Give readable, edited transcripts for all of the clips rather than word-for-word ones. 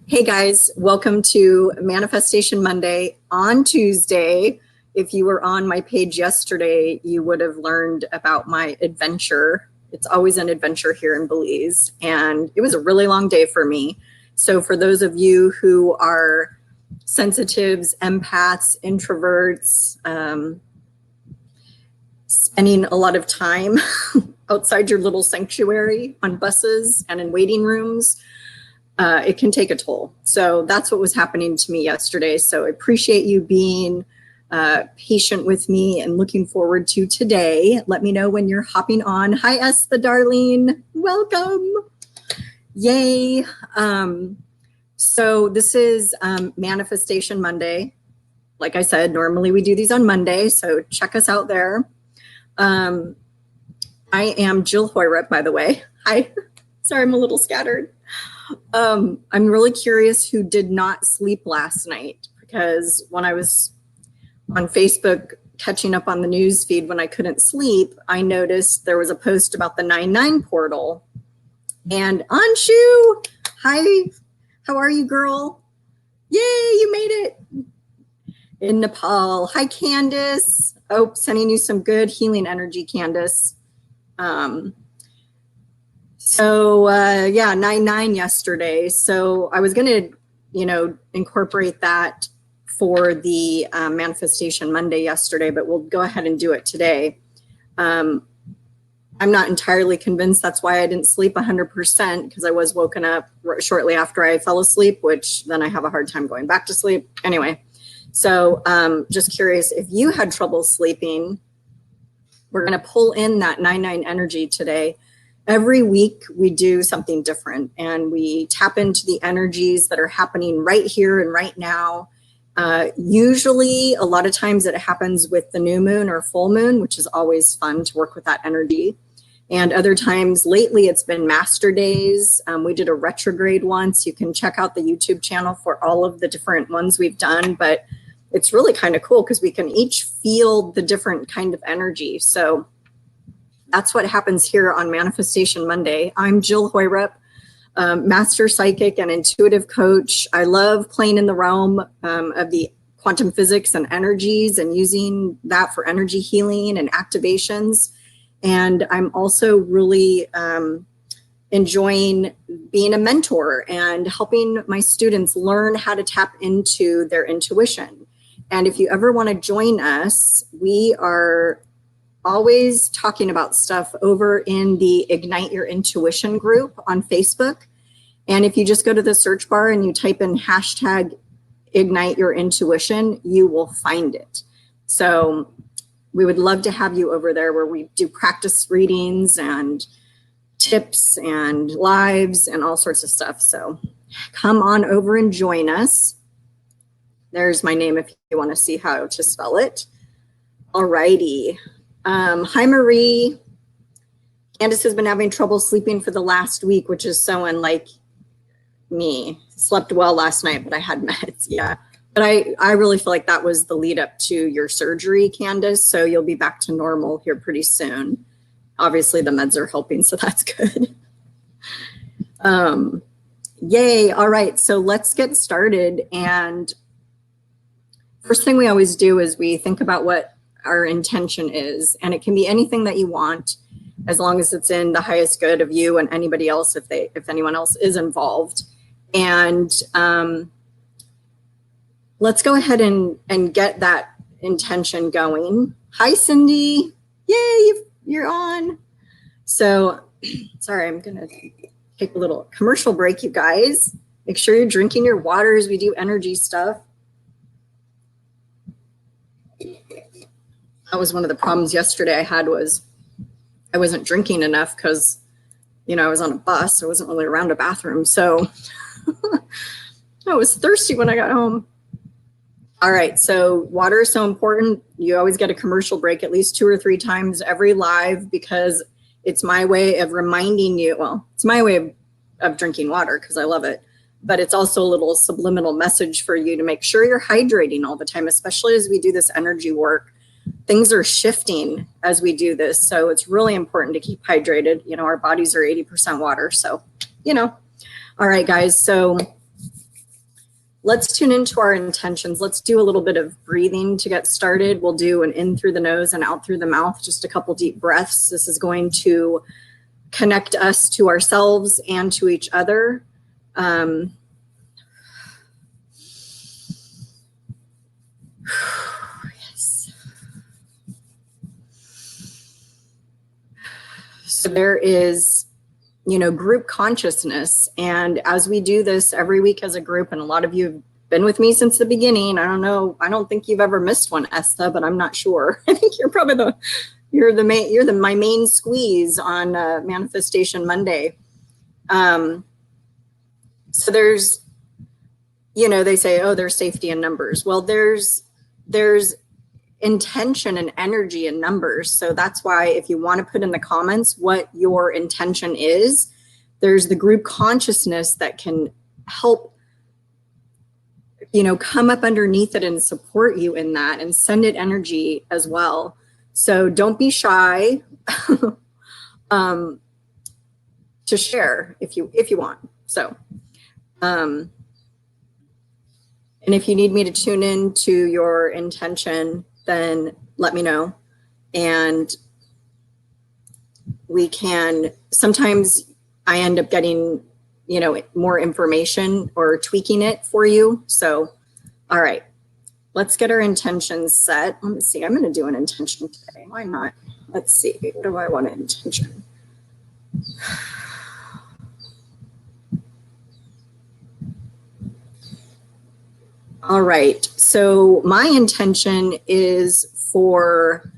Hey guys, welcome to Manifestation Monday on Tuesday. If you were on my page yesterday, you would have learned about my adventure. It's always an adventure here in Belize, and it was a really long day for me. So for those of you who are sensitives, empaths, introverts, spending a lot of time outside your little sanctuary on buses and in waiting rooms, it can take a toll. So that's what was happening to me yesterday. So I appreciate you being patient with me and looking forward to today. Let me know when you're hopping on. Hi, the darling. Welcome. Yay. So this is Manifestation Monday. Like I said, normally we do these on Monday, so check us out there. I am Jill Hoyrup, by the way. Hi. Sorry, I'm a little scattered. I'm really curious who did not sleep last night, because when I was on Facebook catching up on the news feed when I couldn't sleep, I noticed there was a post about the 99 portal. And Anshu, hi, how are you, girl? Yay, you made it. In Nepal. Hi, Candice. Oh, sending you some good healing energy, Candice. Yeah, 9/9 yesterday. So I was going to, incorporate that for the Manifestation Monday yesterday, but we'll go ahead and do it today. I'm not entirely convinced that's why I didn't sleep 100%, because I was woken up shortly after I fell asleep, which then I have a hard time going back to sleep. Anyway, so just curious if you had trouble sleeping. We're going to pull in that 9/9 energy today. Every week we do something different, and we tap into the energies that are happening right here and right now. Usually, a lot of times it happens with the new moon or full moon, which is always fun to work with that energy. And other times, lately, it's been master days. We did a retrograde once. You can check out the YouTube channel for all of the different ones we've done, but it's really kind of cool because we can each feel the different kind of energy. So that's what happens here on Manifestation Monday. I'm Jill Hoyrup, master psychic and intuitive coach. I love playing in the realm of the quantum physics and energies and using that for energy healing and activations. And I'm also really enjoying being a mentor and helping my students learn how to tap into their intuition. And if you ever want to join us, we are always talking about stuff over in the Ignite Your Intuition group on Facebook. And if you just go to the search bar and you type in hashtag Ignite Your Intuition, you will find it. So we would love to have you over there, where we do practice readings and tips and lives and all sorts of stuff. So come on over and join us. There's my name if you want to see how to spell it. All righty. Hi, Marie. Candice has been having trouble sleeping for the last week, which is so unlike me. Slept well last night, but I had meds. Yeah. But I really feel like that was the lead up to your surgery, Candice. So you'll be back to normal here pretty soon. Obviously, the meds are helping, so that's good. Yay. All right. So let's get started. And first thing we always do is we think about what our intention is, and it can be anything that you want, as long as it's in the highest good of you and anybody else, if anyone else is involved. And let's go ahead and get that intention going. Hi, Cindy. Yay, you're on. So sorry, I'm gonna take a little commercial break, you guys. Make sure you're drinking your water as we do energy stuff. That was one of the problems yesterday I had, was I wasn't drinking enough because, I was on a bus. I wasn't really around a bathroom. So I was thirsty when I got home. All right. So water is so important. You always get a commercial break at least 2 or 3 times every live, because it's my way of reminding you. Well, it's my way of drinking water because I love it. But it's also a little subliminal message for you to make sure you're hydrating all the time, especially as we do this energy work. Things are shifting as we do this. So it's really important to keep hydrated. Our bodies are 80% water. So, All right, guys. So let's tune into our intentions. Let's do a little bit of breathing to get started. We'll do an in through the nose and out through the mouth, just a couple deep breaths. This is going to connect us to ourselves and to each other. Yes. So there is, group consciousness. And as we do this every week as a group, and a lot of you have been with me since the beginning. I don't know. I don't think you've ever missed one, Esther, but I'm not sure. I think you're probably my main squeeze on Manifestation Monday. So there's, they say, oh, there's safety in numbers. Well, there's intention and energy in numbers. So that's why if you want to put in the comments what your intention is, there's the group consciousness that can help, come up underneath it and support you in that and send it energy as well. So don't be shy to share if you want. So, and if you need me to tune in to your intention, then let me know. And we can, sometimes I end up getting, more information or tweaking it for you. So, all right, let's get our intentions set. Let me see, I'm going to do an intention today. Why not? Let's see, what do I want an intention? All right, so my intention is for,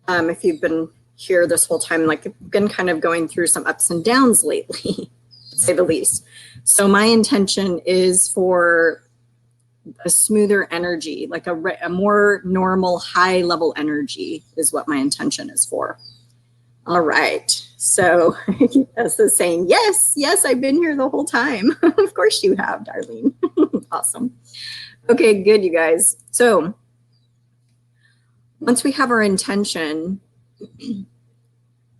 if you've been here this whole time, like I've been kind of going through some ups and downs lately, to say the least. So my intention is for a smoother energy, like a more normal, high level energy is what my intention is for. All right, so as the saying, yes, I've been here the whole time. Of course you have, darling. Awesome. Okay, good, you guys. So once we have our intention,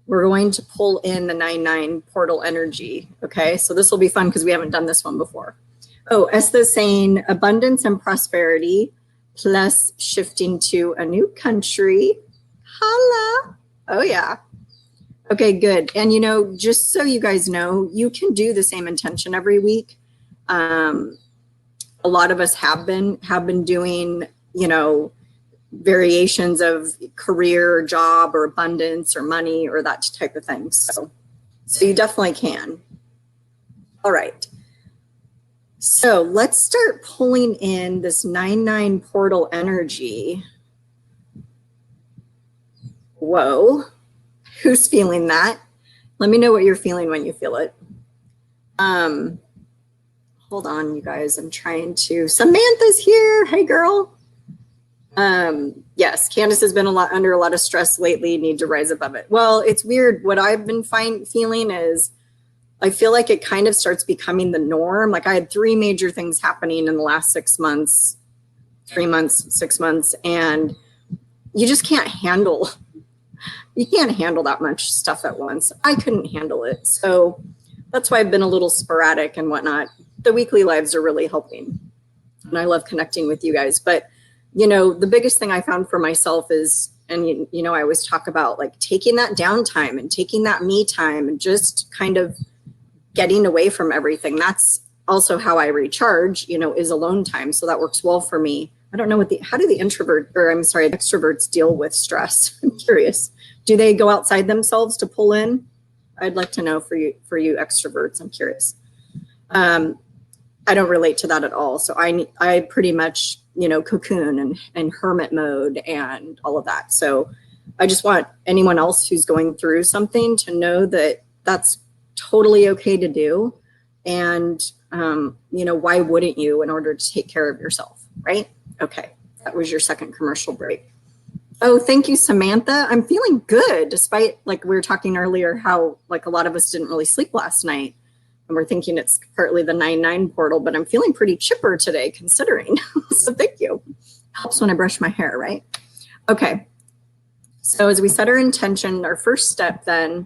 we're going to pull in the 9-9 portal energy. Okay, so this will be fun because we haven't done this one before. Oh, Esther's saying abundance and prosperity plus shifting to a new country. Holla. Oh, yeah. Okay, good. And, just so you guys know, you can do the same intention every week. A lot of us have been doing, variations of career, or job, or abundance, or money, or that type of thing. So you definitely can. All right. So let's start pulling in this 9-9 portal energy. Whoa. Who's feeling that? Let me know what you're feeling when you feel it. Hold on, you guys. I'm trying to. Samantha's here. Hey, girl. Yes, Candice has been under a lot of stress lately. Need to rise above it. Well, it's weird. What I've been feeling is I feel like it kind of starts becoming the norm. Like I had 3 major things happening in the last 6 months, 3 months, 6 months, and you just can't handle. You can't handle that much stuff at once. I couldn't handle it. So that's why I've been a little sporadic and whatnot. The weekly lives are really helping. And I love connecting with you guys. But, the biggest thing I found for myself is, and, I always talk about like taking that downtime and taking that me time and just kind of getting away from everything. That's also how I recharge, is alone time. So that works well for me. I don't know how do the extroverts deal with stress? I'm curious. Do they go outside themselves to pull in? I'd like to know for you extroverts. I'm curious. I don't relate to that at all. So I pretty much, cocoon and hermit mode and all of that. So I just want anyone else who's going through something to know that that's totally okay to do. And, why wouldn't you in order to take care of yourself, right? Okay, that was your second commercial break. Oh, thank you, Samantha. I'm feeling good, despite like we were talking earlier, how like a lot of us didn't really sleep last night. And we're thinking it's partly the 9-9 portal, but I'm feeling pretty chipper today considering. So thank you. Helps when I brush my hair, right? Okay. So as we set our intention, our first step then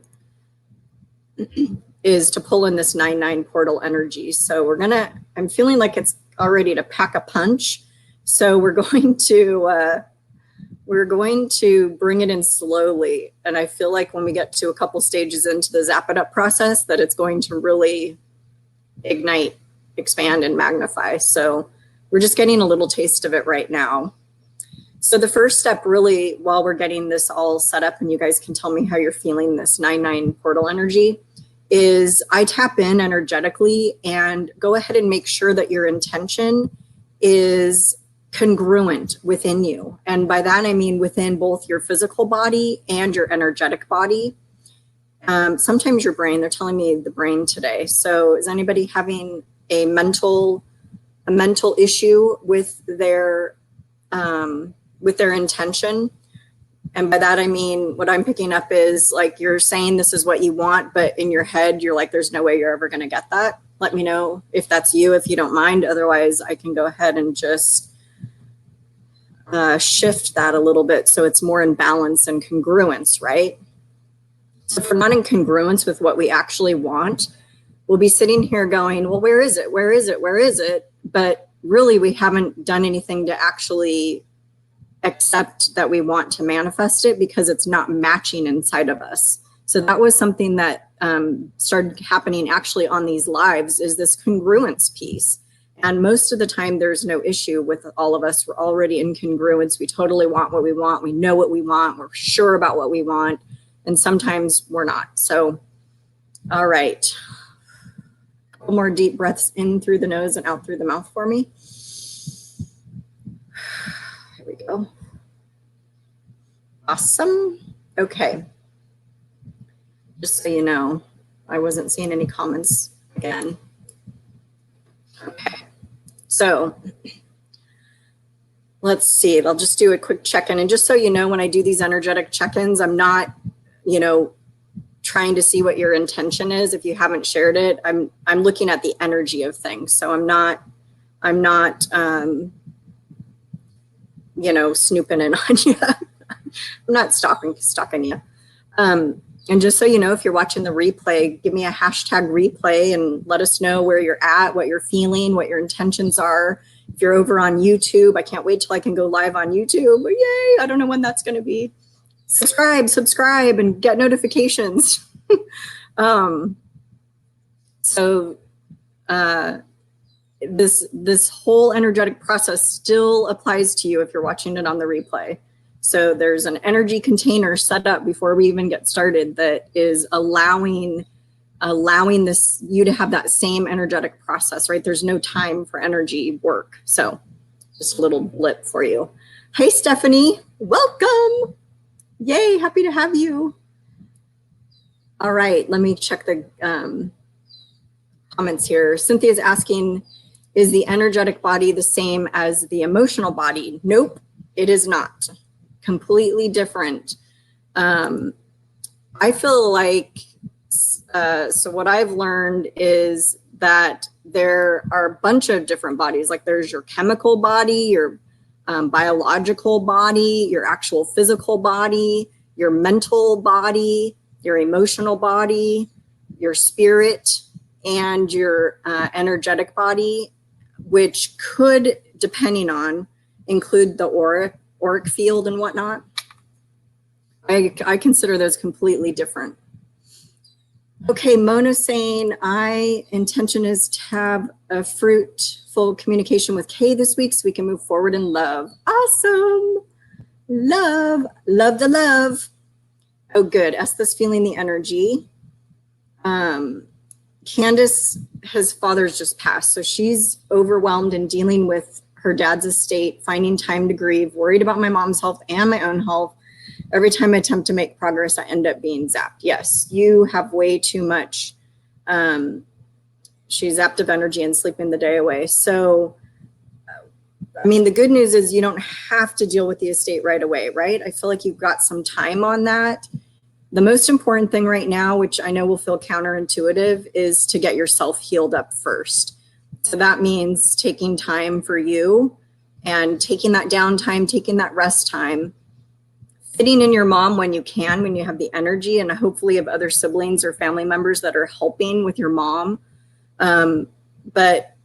is to pull in this 9-9 portal energy. So I'm feeling like it's all ready to pack a punch. So we're going to bring it in slowly. And I feel like when we get to a couple stages into the Zap It Up process, that it's going to really ignite, expand, and magnify. So we're just getting a little taste of it right now. So the first step really, while we're getting this all set up, and you guys can tell me how you're feeling this 9-9 portal energy, is I tap in energetically and go ahead and make sure that your intention is congruent within you. And by that, I mean within both your physical body and your energetic body. Sometimes your brain, they're telling me the brain today. So is anybody having a mental issue with their intention? And by that, I mean, what I'm picking up is like, you're saying this is what you want, but in your head, you're like, there's no way you're ever going to get that. Let me know if that's you, if you don't mind. Otherwise, I can go ahead and just shift that a little bit so it's more in balance and congruence, right? So if we're not in congruence with what we actually want, we'll be sitting here going, well, where is it? Where is it? Where is it? But really, we haven't done anything to actually accept that we want to manifest it because it's not matching inside of us. So that was something that started happening actually on these lives, is this congruence piece. And most of the time there's no issue with all of us. We're already in congruence. We totally want what we want. We know what we want. We're sure about what we want. And sometimes we're not. So, all right. A couple more deep breaths in through the nose and out through the mouth for me. Here we go. Awesome. Okay. Just so you know, I wasn't seeing any comments again. Okay. So let's see. I'll just do a quick check-in. And just so you know, when I do these energetic check-ins, I'm not, trying to see what your intention is. If you haven't shared it, I'm looking at the energy of things. So I'm not snooping in on you. I'm not stalking you. And just so you know, if you're watching the replay, give me a hashtag replay and let us know where you're at, what you're feeling, what your intentions are. If you're over on YouTube, I can't wait till I can go live on YouTube. Yay, I don't know when that's going to be. Subscribe, and get notifications. This whole energetic process still applies to you if you're watching it on the replay. So there's an energy container set up before we even get started that is allowing you to have that same energetic process, right? There's no time for energy work. So just a little blip for you. Hey, Stephanie, welcome. Yay, happy to have you. All right, let me check the comments here. Cynthia's asking, is the energetic body the same as the emotional body? Nope, it is not. Completely different. I feel like, so what I've learned is that there are a bunch of different bodies. Like there's your chemical body, your biological body, your actual physical body, your mental body, your emotional body, your spirit, and your energetic body, which could, depending on, include the auric field and whatnot. I consider those completely different. Okay, Mona saying, intention is to have a fruitful communication with Kay this week so we can move forward in love. Awesome. Love the love. Oh, good. Esther's feeling the energy. Candice, his father's just passed, so she's overwhelmed and dealing with her dad's estate, finding time to grieve, worried about my mom's health and my own health. Every time I attempt to make progress, I end up being zapped. Yes, you have way too much. She's zapped of energy and sleeping the day away. So, I mean, the good news is you don't have to deal with the estate right away, right? I feel like you've got some time on that. The most important thing right now, which I know will feel counterintuitive, is to get yourself healed up first. So that means taking time for you and taking that downtime, taking that rest time, fitting in your mom when you can, when you have the energy, and hopefully have other siblings or family members that are helping with your mom. But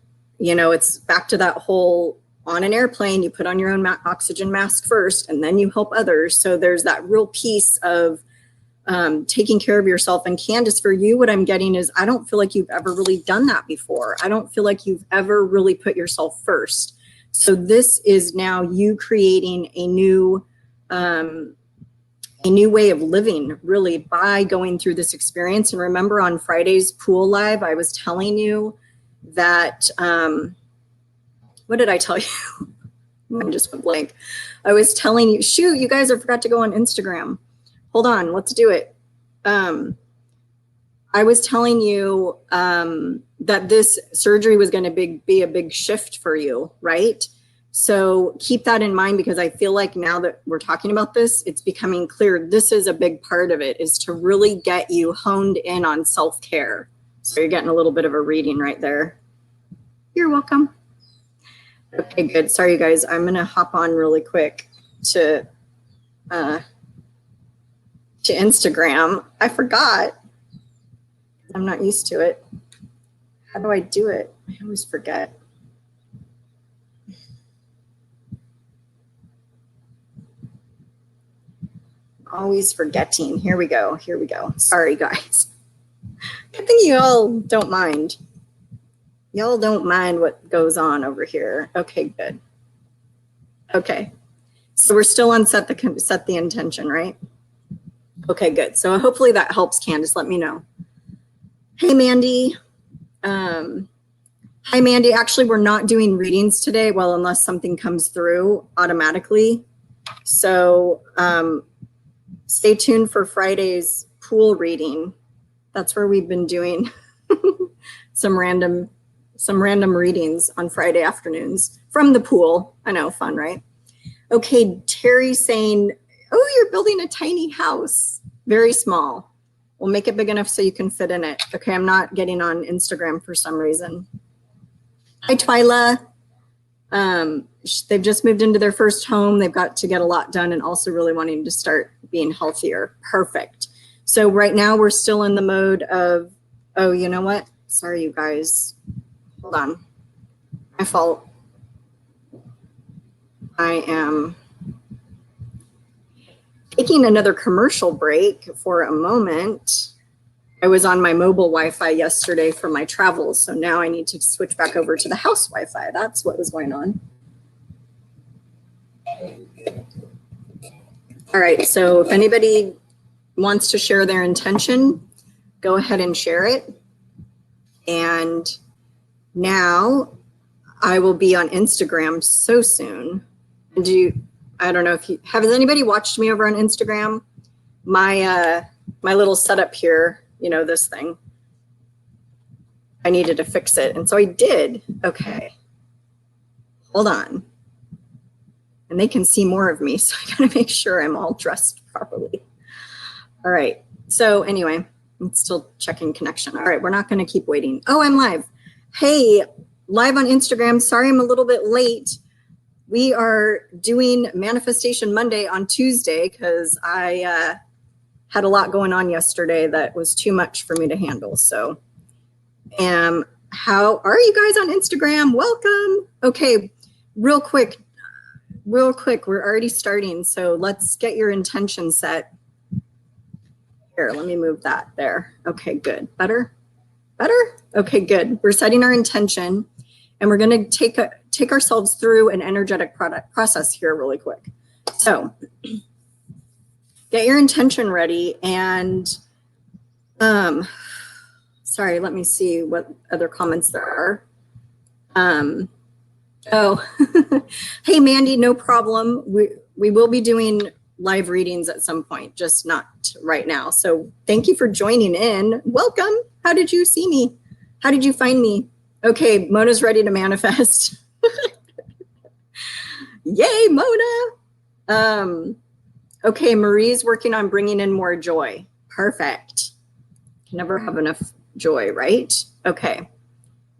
you know, it's back to that whole on an airplane, you put on your own oxygen mask first, and then you help others. So there's that real piece of taking care of yourself. And Candice, for you, what I'm getting is I don't feel like you've ever really done that before. I don't feel like you've ever really put yourself first. So this is now you creating a new way of living, really, by going through this experience. And remember, on Friday's pool live, I was telling you that, what did I tell you? I just went blank. I was telling you, shoot, you guys, I forgot to go on Instagram. Hold on, let's do it. I was telling you that this surgery was going to be a big shift for you, right? So keep that in mind, because I feel like now that we're talking about this, it's becoming clear this is a big part of it, is to really get you honed in on self-care. So you're getting a little bit of a reading right there. You're welcome. Okay, good. Sorry, you guys. I'm going to hop on really quick to Instagram. I forgot. I'm not used to it. How do I do it? I always forget. Always forgetting. Here we go. Here we go. Sorry, guys. Good thing you all don't mind. Y'all don't mind what goes on over here. Okay, good. Okay. So we're still on set the intention, right? Okay, good. So hopefully that helps, Candice. Let me know. Hey, Mandy. Hi, Mandy. Actually, we're not doing readings today. Well, unless something comes through automatically. So stay tuned for Friday's pool reading. That's where we've been doing some random readings on Friday afternoons from the pool. I know, fun, right? Okay, Terry saying, oh, you're building a tiny house. Very small. We'll make it big enough so you can fit in it. Okay, I'm not getting on Instagram for some reason. Hi, Twyla. They've just moved into their first home. They've got to get a lot done and also really wanting to start being healthier. Perfect. So right now we're still in the mode of, oh, you know what? Sorry, you guys. Hold on. My fault. I am taking another commercial break for a moment. I was on my mobile Wi-Fi yesterday for my travels, so now I need to switch back over to the house Wi-Fi. That's what was going on. All right, so if anybody wants to share their intention, go ahead and share it. And now I will be on Instagram so soon. I don't know if has anybody watched me over on Instagram? My little setup here, you know, this thing. I needed to fix it, and so I did. Okay, hold on. And they can see more of me, so I gotta make sure I'm all dressed properly. All right, so anyway, I'm still checking connection. All right, we're not gonna keep waiting. Oh, I'm live. Hey, live on Instagram. Sorry I'm a little bit late. We are doing Manifestation Monday on Tuesday because I had a lot going on yesterday that was too much for me to handle. So how are you guys on Instagram? Welcome. Okay, real quick, we're already starting. So let's get your intention set. Here, let me move that there. Okay, good. Better? Okay, good. We're setting our intention, and we're going to take ourselves through an energetic process here really quick. So get your intention ready, and sorry, let me see what other comments there are. Oh, hey, Mandy, no problem. We will be doing live readings at some point, just not right now. So thank you for joining in. Welcome. How did you see me? How did you find me? Okay, Mona's ready to manifest. Yay, Mona. Okay, Marie's working on bringing in more joy. Perfect. Can never have enough joy, right? Okay.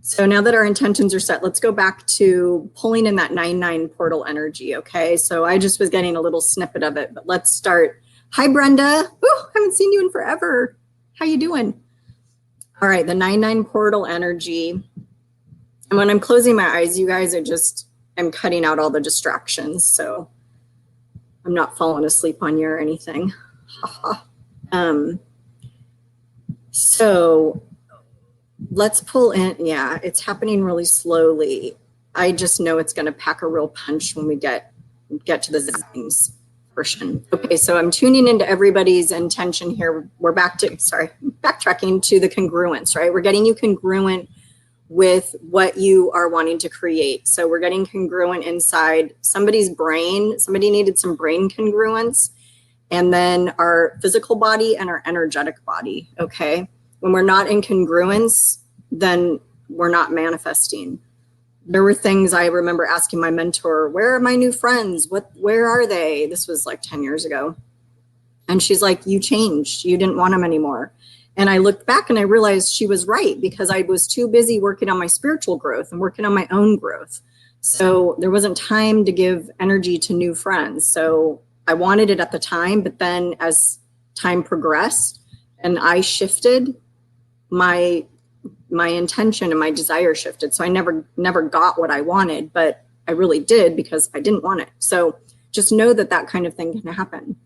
So now that our intentions are set, let's go back to pulling in that 9-9 portal energy, okay? So I just was getting a little snippet of it, but let's start. Hi, Brenda. Ooh, haven't seen you in forever. How you doing? All right, the 9-9 portal energy And when I'm closing my eyes, you guys, I'm cutting out all the distractions. So I'm not falling asleep on you or anything. So let's pull in. Yeah, it's happening really slowly. I just know it's going to pack a real punch when we get to the zappings portion. Okay, so I'm tuning into everybody's intention here. We're backtracking to the congruence, right? We're getting you congruent with what you are wanting to create. So we're getting congruent inside somebody's brain. Somebody needed some brain congruence, and then our physical body and our energetic body, okay? When we're not in congruence, then we're not manifesting. There were things I remember asking my mentor, where are my new friends? Where are they? This was like 10 years ago. And she's like, you changed. You didn't want them anymore. And I looked back and I realized she was right, because I was too busy working on my spiritual growth and working on my own growth. So there wasn't time to give energy to new friends. So I wanted it at the time, but then as time progressed and I shifted, my intention and my desire shifted. So I never got what I wanted, but I really did because I didn't want it. So just know that that kind of thing can happen.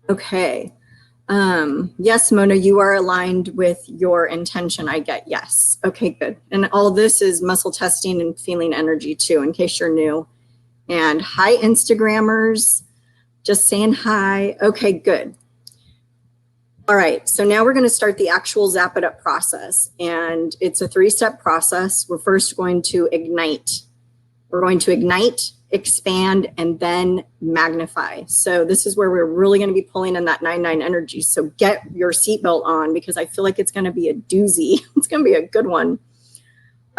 Okay. Yes, Mona, you are aligned with your intention. I get yes. Okay, good. And all this is muscle testing and feeling energy too, in case you're new. And hi, Instagrammers, just saying hi. Okay, good. All right, so now we're going to start the actual Zap It Up process. And it's a 3-step process. We're first going to ignite. We're going to ignite, expand, and then magnify. So this is where we're really going to be pulling in that 9-9 energy. So get your seatbelt on, because I feel like it's going to be a doozy. It's going to be a good one.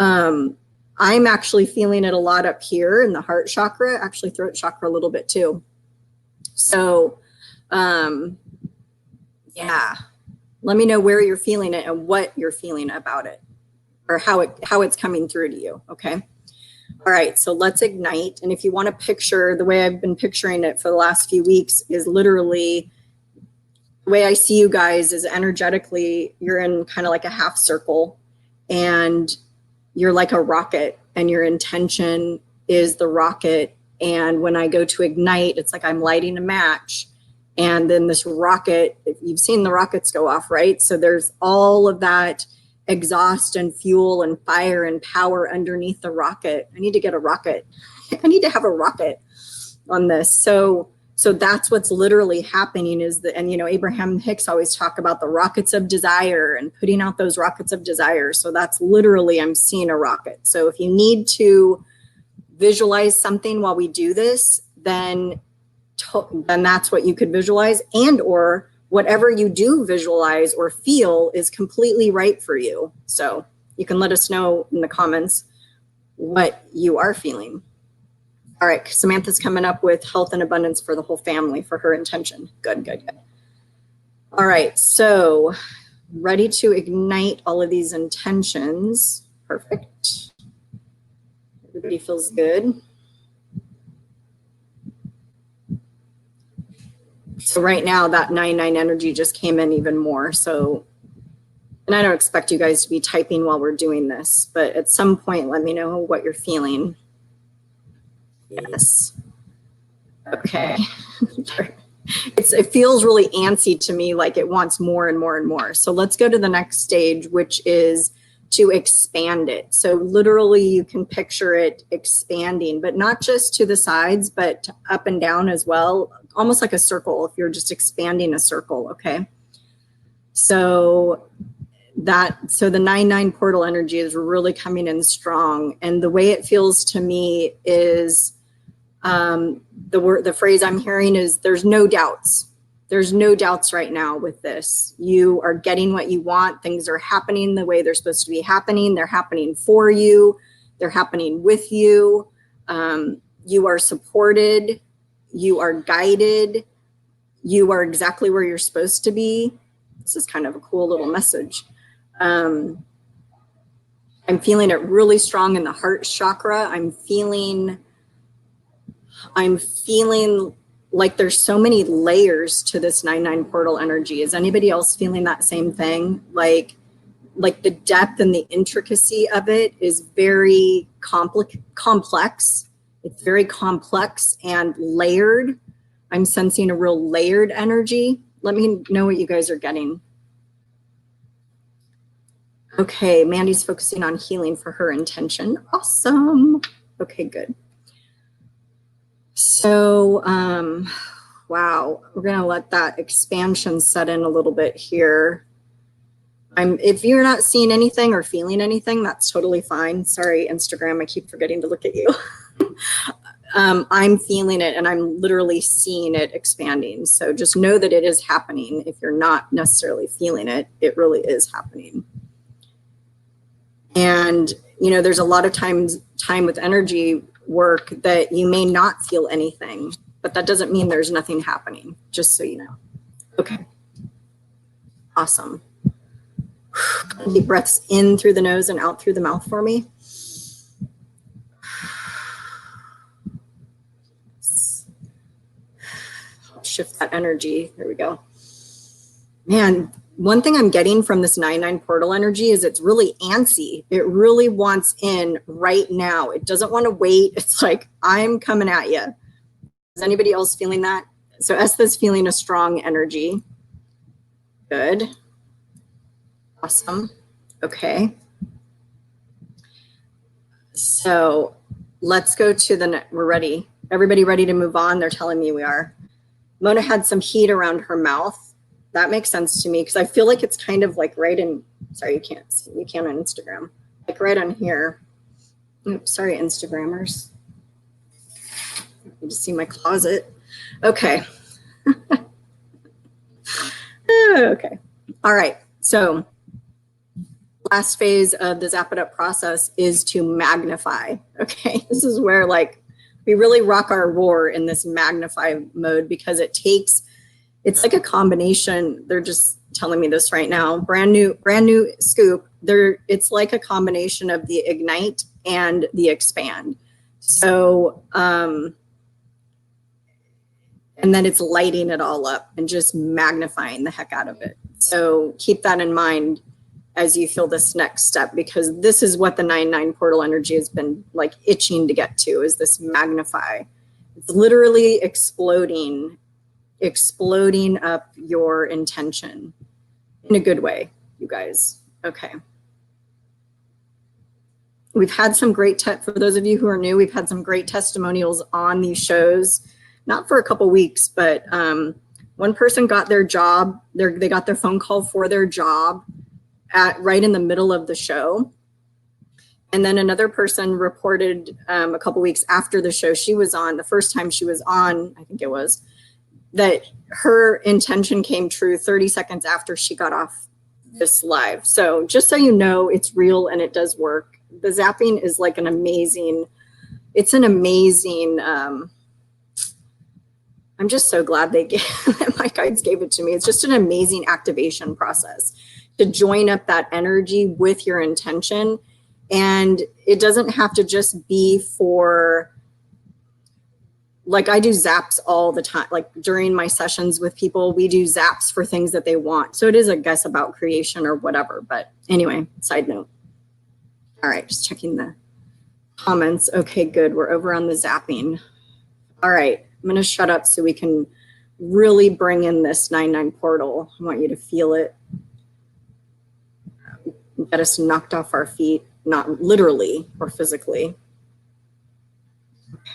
I'm actually feeling it a lot up here in the heart chakra, actually throat chakra a little bit too. So yeah, let me know where you're feeling it and what you're feeling about it, or how it's coming through to you. Okay. All right, so let's ignite. And if you want to picture, the way I've been picturing it for the last few weeks is literally, the way I see you guys is energetically, you're in kind of like a half circle, and you're like a rocket, and your intention is the rocket. And when I go to ignite, it's like I'm lighting a match. And then this rocket, you've seen the rockets go off, right? So there's all of that exhaust and fuel and fire and power underneath the rocket. I need to get a rocket. I need to have a rocket on this. So that's what's literally happening is that, and Abraham Hicks always talk about the rockets of desire and putting out those rockets of desire. So that's literally, I'm seeing a rocket. So if you need to visualize something while we do this, then that's what you could visualize, and or whatever you do visualize or feel is completely right for you. So you can let us know in the comments what you are feeling. All right, Samantha's coming up with health and abundance for the whole family for her intention. Good, good, good. All right, so ready to ignite all of these intentions. Perfect. Everybody feels good. So right now that 9-9 energy just came in even more. So, and I don't expect you guys to be typing while we're doing this, but at some point, let me know what you're feeling. Yes. Okay. It feels really antsy to me, like it wants more and more and more. So let's go to the next stage, which is to expand it. So literally you can picture it expanding, but not just to the sides, but up and down as well, almost like a circle if you're just expanding a circle, okay? So the 9-9 portal energy is really coming in strong. And the way it feels to me is the phrase I'm hearing is there's no doubts. There's no doubts right now with this. You are getting what you want. Things are happening the way they're supposed to be happening. They're happening for you. They're happening with you. You are supported. You are guided. You are exactly where you're supposed to be. This is kind of a cool little message. I'm feeling it really strong in the heart chakra. I'm feeling like there's so many layers to this 9-9 portal energy. Is anybody else feeling that same thing? Like like the depth and the intricacy of it is very complex. It's very complex and layered. I'm sensing a real layered energy. Let me know what you guys are getting. Okay, Mandy's focusing on healing for her intention. Awesome. Okay, good. So, wow, we're gonna let that expansion set in a little bit here. If you're not seeing anything or feeling anything, that's totally fine. Sorry, Instagram, I keep forgetting to look at you. I'm feeling it and I'm literally seeing it expanding. So just know that it is happening. If you're not necessarily feeling it, it really is happening. And, you know, there's a lot of time with energy work that you may not feel anything, but that doesn't mean there's nothing happening, just so you know. Okay. Awesome. Deep breaths in through the nose and out through the mouth for me. Shift that energy. There we go. Man, one thing I'm getting from this 9/9 portal energy is it's really antsy. It really wants in right now. It doesn't want to wait. It's like, I'm coming at you. Is anybody else feeling that? So Estha's feeling a strong energy. Good. Awesome. Okay. So let's go to we're ready. Everybody ready to move on? They're telling me we are. Mona had some heat around her mouth. That makes sense to me because I feel like it's kind of like right in, sorry, you can't on Instagram, like right on here. Oops, sorry, Instagrammers. You just see my closet. Okay. Okay. All right. So last phase of the Zap It Up process is to magnify. Okay. This is where like we really rock our roar in this magnify mode because it's like a combination. They're just telling me this right now. Brand new scoop. It's like a combination of the ignite and the expand. So, and then it's lighting it all up and just magnifying the heck out of it. So keep that in mind as you feel this next step, because this is what the 9/9 portal energy has been like itching to get to, is this magnify. It's literally exploding up your intention in a good way, you guys. Okay. We've had some great, for those of you who are new, we've had some great testimonials on these shows, not for a couple weeks, but one person got their job, they got their phone call for their job right in the middle of the show. And then another person reported a couple weeks after the show she was on, the first time she was on, I think it was, that her intention came true 30 seconds after she got off this live. So just so you know, it's real and it does work. The zapping is like an amazing, I'm just so glad my guides gave it to me. It's just an amazing activation process to join up that energy with your intention. And it doesn't have to just be for, like I do zaps all the time. Like during my sessions with people, we do zaps for things that they want. So it is, I guess, about creation or whatever. But anyway, side note. All right, just checking the comments. Okay, good. We're over on the zapping. All right, I'm going to shut up so we can really bring in this 9/9 portal. I want you to feel it. Get us knocked off our feet, not literally or physically.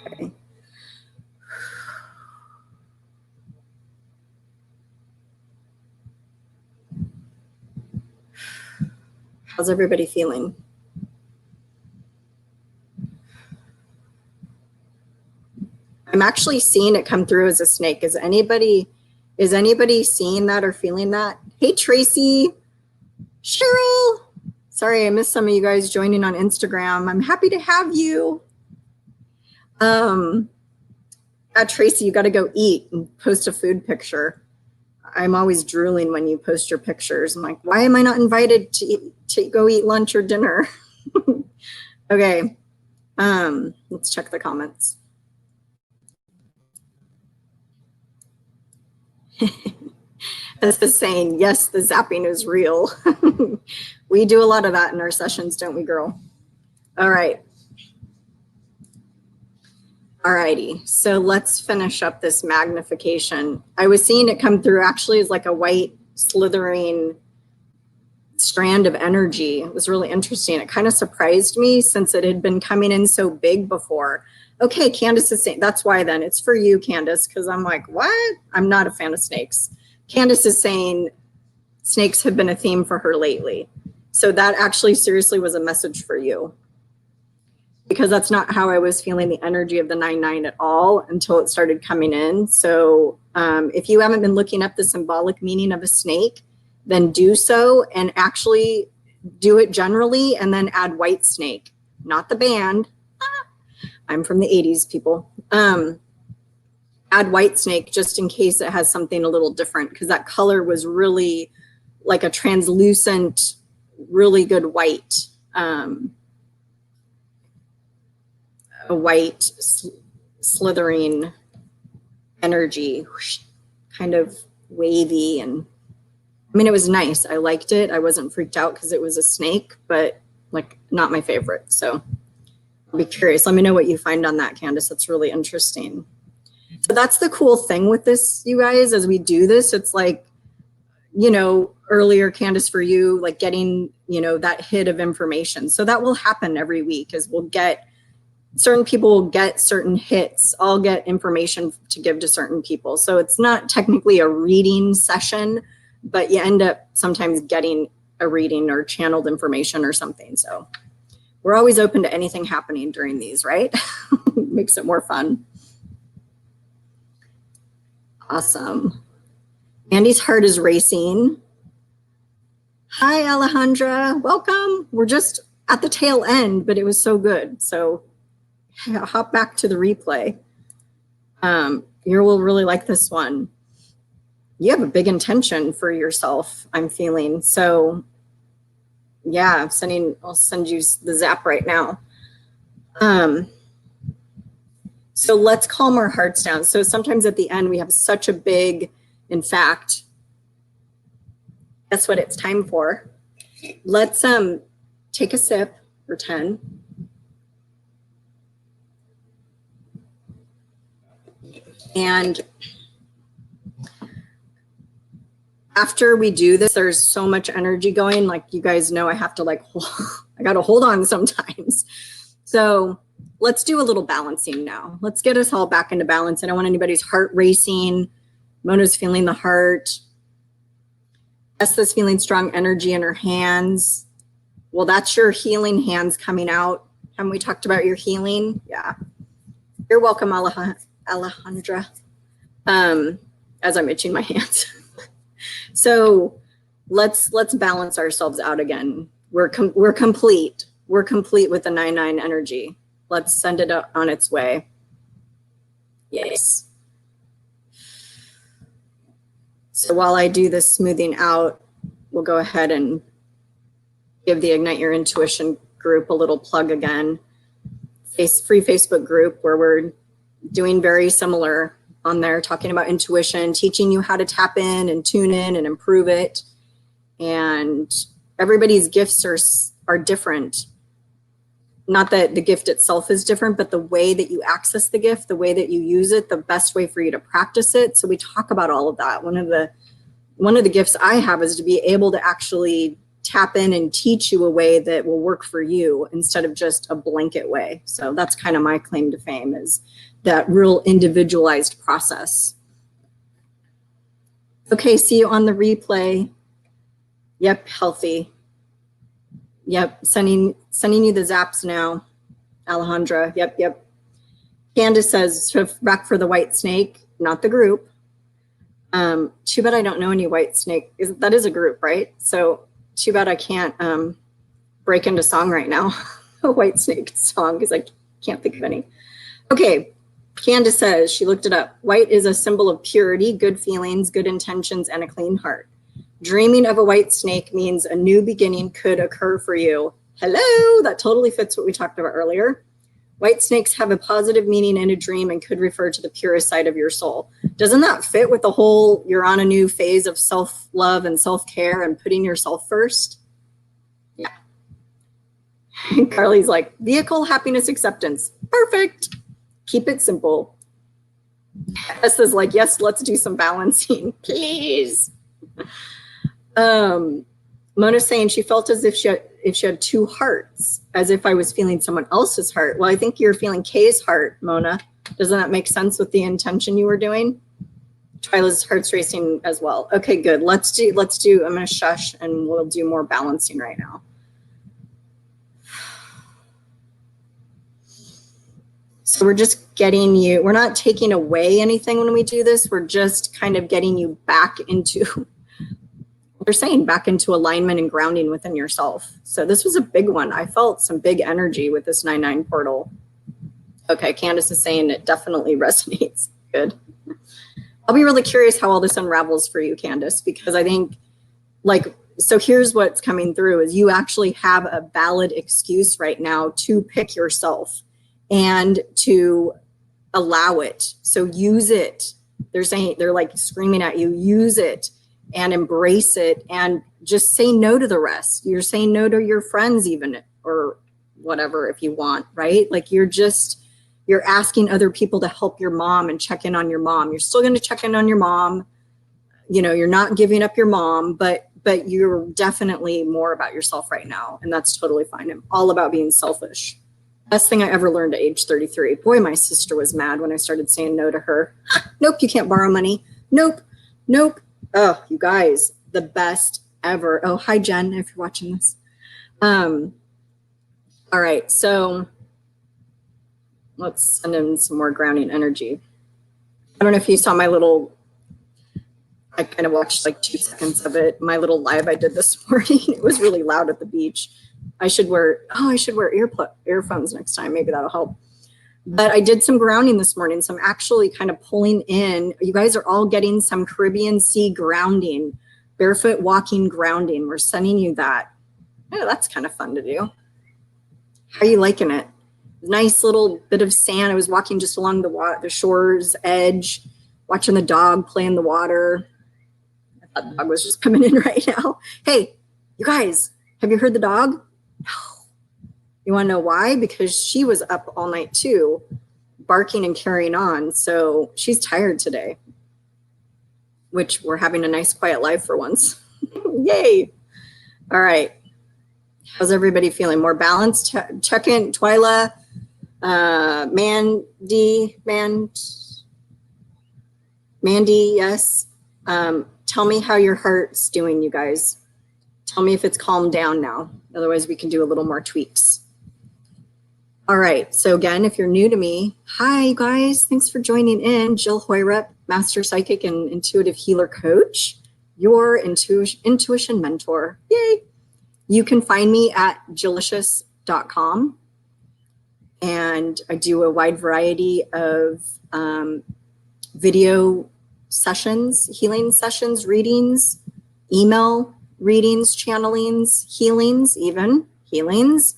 Okay. How's everybody feeling? I'm actually seeing it come through as a snake. Is anybody seeing that or feeling that? Hey, Tracy, Cheryl. Sorry, I missed some of you guys joining on Instagram. I'm happy to have you. Tracy, you got to go eat and post a food picture. I'm always drooling when you post your pictures. I'm like, why am I not invited to go eat lunch or dinner? Okay, let's check the comments. This is saying, yes, the zapping is real. We do a lot of that in our sessions, don't we, girl? All right. All righty. So let's finish up this magnification. I was seeing it come through actually as like a white slithering strand of energy. It was really interesting. It kind of surprised me since it had been coming in so big before. Okay, Candice is saying, that's why then. It's for you, Candice, because I'm like, what? I'm not a fan of snakes. Candice is saying snakes have been a theme for her lately. So that actually seriously was a message for you, because that's not how I was feeling the energy of the 9-9 at all until it started coming in. So if you haven't been looking up the symbolic meaning of a snake, then do so, and actually do it generally, and then add white snake, not the band. I'm from the 80s, people. Add white snake just in case it has something a little different, because that color was really like a translucent, really good white. A white slithering energy, kind of wavy, and I mean, it was nice. I liked it. I wasn't freaked out because it was a snake, but like not my favorite. So I'll be curious. Let me know what you find on that, Candice. That's really interesting. So that's the cool thing with this, you guys, as we do this, it's like, you know, earlier, Candice, for you, like getting, you know, that hit of information. So that will happen every week, as we'll get, certain people will get certain hits. I'll get information to give to certain people. So it's not technically a reading session, but you end up sometimes getting a reading or channeled information or something. So we're always open to anything happening during these, right? Makes it more fun. Awesome. Andy's heart is racing. Hi, Alejandra. Welcome. We're just at the tail end, but it was so good. So hop back to the replay. You will really like this one. You have a big intention for yourself, I'm feeling. So yeah, I'll send you the zap right now. So let's calm our hearts down. So sometimes at the end we have such a big, in fact, that's what it's time for. Let's take a sip for 10. And after we do this, there's so much energy going. Like you guys know, I have to like, I got to hold on sometimes. So let's do a little balancing now. Let's get us all back into balance. I don't want anybody's heart racing. Mona's feeling the heart. Estha's feeling strong energy in her hands. Well, that's your healing hands coming out. Haven't we talked about your healing? Yeah. You're welcome, Alejandra. As I'm itching my hands. So let's balance ourselves out again. We're complete. We're complete with the 9-9 energy. Let's send it on its way. Yes. So while I do this smoothing out, we'll go ahead and give the Ignite Your Intuition group a little plug again. Free Facebook group where we're doing very similar on there, talking about intuition, teaching you how to tap in and tune in and improve it. And everybody's gifts are different. Not that the gift itself is different, but the way that you access the gift, the way that you use it, the best way for you to practice it. So we talk about all of that. One of the gifts I have is to be able to actually tap in and teach you a way that will work for you instead of just a blanket way. So that's kind of my claim to fame, is that real individualized process. Okay, see you on the replay. Yep, healthy. Yep, sending you the zaps now, Alejandra. Yep. Candice says, back for the white snake, not the group. Too bad I don't know any white snake. That is a group, right? So too bad I can't break into song right now, a white snake song, because I can't think of any. Okay, Candice says, she looked it up. White is a symbol of purity, good feelings, good intentions, and a clean heart. Dreaming of a white snake means a new beginning could occur for you. Hello, that totally fits what we talked about earlier. White snakes have a positive meaning in a dream and could refer to the purest side of your soul. Doesn't that fit with the whole, you're on a new phase of self-love and self-care and putting yourself first? Yeah. Carly's like, vehicle, happiness, acceptance. Perfect. Keep it simple. Tessa's like, yes, let's do some balancing, please. Mona's saying she felt as if she had two hearts, as if I was feeling someone else's heart. Well, I think you're feeling Kay's heart, Mona. Doesn't that make sense with the intention you were doing? Twyla's heart's racing as well. Okay, good. Let's do, I'm going to shush and we'll do more balancing right now. So we're just getting you, we're not taking away anything when we do this. We're just kind of getting you back into, they're saying back into alignment and grounding within yourself. So this was a big one. I felt some big energy with this 9-9 portal. Okay, Candice is saying it definitely resonates. Good. I'll be really curious how all this unravels for you, Candice, because I think like, so here's what's coming through is you actually have a valid excuse right now to pick yourself and to allow it. So use it. They're saying, they're like screaming at you, use it and embrace it and just say no to the rest. You're saying no to your friends even, or whatever, if you want, right? Like you're asking other people to help your mom and check in on your mom. You're still going to check in on your mom. You know, you're not giving up your mom, but you're definitely more about yourself right now. And that's totally fine. I'm all about being selfish. Best thing I ever learned at age 33. Boy, my sister was mad when I started saying no to her. Nope, you can't borrow money. Nope, nope. Oh, you guys, the best ever. Oh, hi, Jen, if you're watching this. All right, so let's send in some more grounding energy. I don't know if you saw my little, I kind of watched like 2 seconds of it. My little live I did this morning. It was really loud at the beach. I should wear earphones next time. Maybe that'll help. But I did some grounding this morning. So I'm actually kind of pulling in. You guys are all getting some Caribbean Sea grounding, barefoot walking grounding. We're sending you that. Oh, that's kind of fun to do. How are you liking it? Nice little bit of sand. I was walking just along the shore's edge, watching the dog play in the water. I thought the dog was just coming in right now. Hey, you guys, have you heard the dog? No. You want to know why? Because she was up all night too, barking and carrying on. So she's tired today, which we're having a nice quiet life for once. Yay. All right. How's everybody feeling? More balanced? Check in, Twyla, Mandy, yes. Tell me how your heart's doing, you guys. Tell me if it's calmed down now. Otherwise, we can do a little more tweaks. All right. So again, if you're new to me, hi, guys. Thanks for joining in. Jill Hoyrup, Master Psychic and Intuitive Healer Coach, your intuition mentor. Yay. You can find me at jillicious.com. And I do a wide variety of video sessions, healing sessions, readings, email readings, channelings, healings, even healings.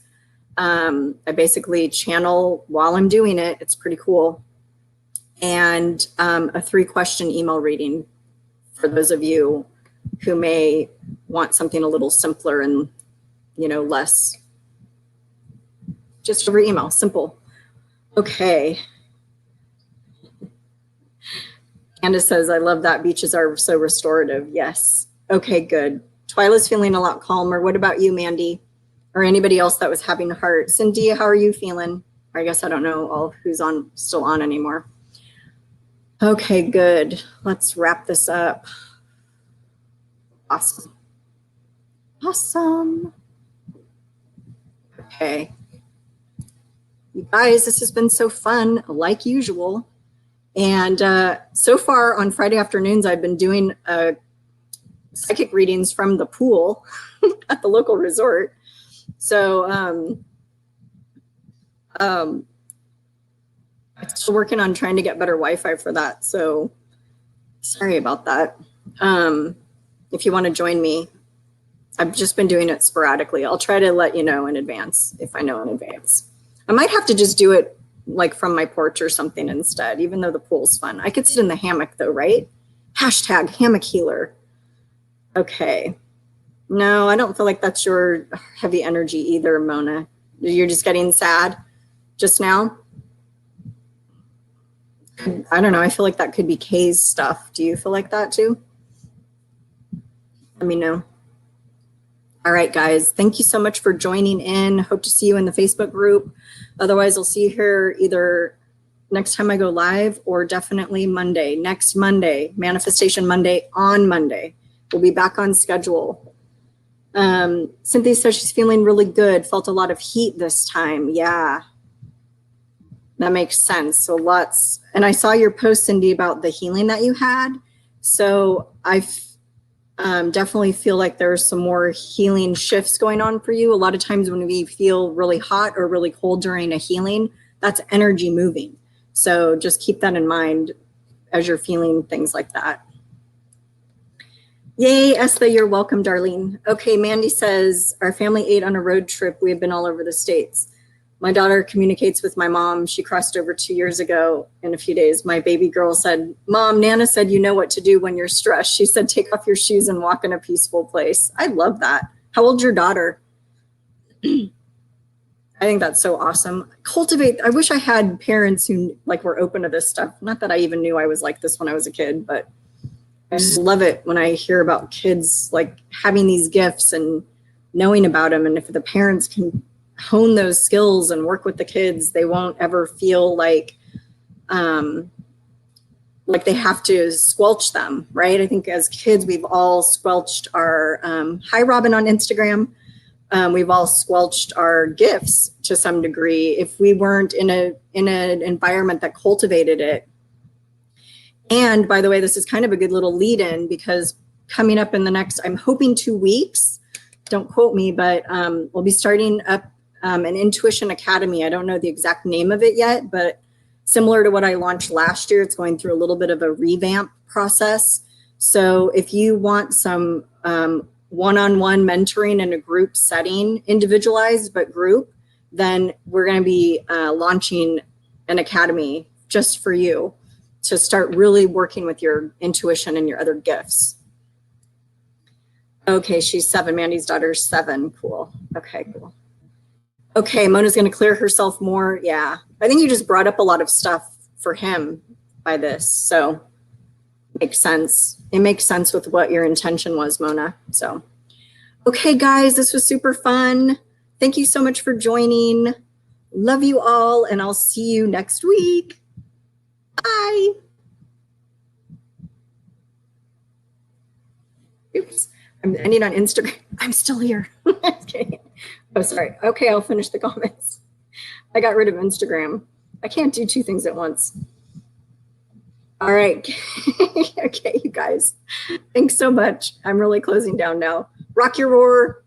I basically channel while I'm doing it. It's pretty cool. And a 3-question email reading for those of you who may want something a little simpler and, you know, less just over email, simple. Okay. Candice says, I love that beaches are so restorative. Yes. Okay, good. Twyla's feeling a lot calmer. What about you, Mandy? Or anybody else that was having a heart? Cindy, how are you feeling? I guess I don't know all who's still on anymore. Okay, good. Let's wrap this up. Awesome. Awesome. Okay. You guys, this has been so fun, like usual. And so far on Friday afternoons, I've been doing psychic readings from the pool at the local resort. So I'm still working on trying to get better Wi-Fi for that. So sorry about that. If you want to join me, I've just been doing it sporadically. I'll try to let you know in advance if I know in advance. might have to just do it like from my porch or something instead, even though the pool's fun. I could sit in the hammock though, right? Hashtag hammock healer. Okay. No, I don't feel like that's your heavy energy either, Mona. You're just getting sad just now? I don't know. I feel like that could be Kay's stuff. Do you feel like that too? Let me know. All right, guys. Thank you so much for joining in. Hope to see you in the Facebook group. Otherwise, I'll see you here either next time I go live or definitely Monday. Next Monday, Manifestation Monday on Monday. We'll be back on schedule. Cynthia says she's feeling really good. Felt a lot of heat this time. Yeah, that makes sense. So lots. And I saw your post, Cindy, about the healing that you had. So I definitely feel like there's some more healing shifts going on for you. A lot of times when we feel really hot or really cold during a healing, that's energy moving. So just keep that in mind as you're feeling things like that. Yay, Esther, you're welcome, Darlene. Okay, Mandy says, our family ate on a road trip. We have been all over the States. My daughter communicates with my mom. She crossed over 2 years ago in a few days. My baby girl said, Mom, Nana said you know what to do when you're stressed. She said, take off your shoes and walk in a peaceful place. I love that. How old's your daughter? I think that's so awesome. Cultivate. I wish I had parents who like were open to this stuff. Not that I even knew I was like this when I was a kid, but I just love it when I hear about kids like having these gifts and knowing about them. And if the parents can hone those skills and work with the kids, they won't ever feel like they have to squelch them, right? I think as kids, we've all squelched our, hi Robin on Instagram. We've all squelched our gifts to some degree if we weren't in an environment that cultivated it. And by the way, this is kind of a good little lead in because coming up in the next, I'm hoping 2 weeks, don't quote me, but we'll be starting up an Intuition Academy. I don't know the exact name of it yet, but similar to what I launched last year, it's going through a little bit of a revamp process. So if you want some one-on-one mentoring in a group setting, individualized but group, then we're going to be launching an academy just for you to start really working with your intuition and your other gifts. Okay, she's 7. Mandy's daughter's 7. Cool. Okay, cool. Okay, Mona's going to clear herself more. Yeah, I think you just brought up a lot of stuff for him by this. So makes sense. It makes sense with what your intention was, Mona. So, okay, guys, this was super fun. Thank you so much for joining. Love you all, and I'll see you next week. Bye. Oops, I'm ending on Instagram. I'm still here. Okay. Oh, sorry. Okay, I'll finish the comments. I got rid of Instagram. I can't do 2 things at once. All right. Okay, you guys. Thanks so much. I'm really closing down now. Rock your roar.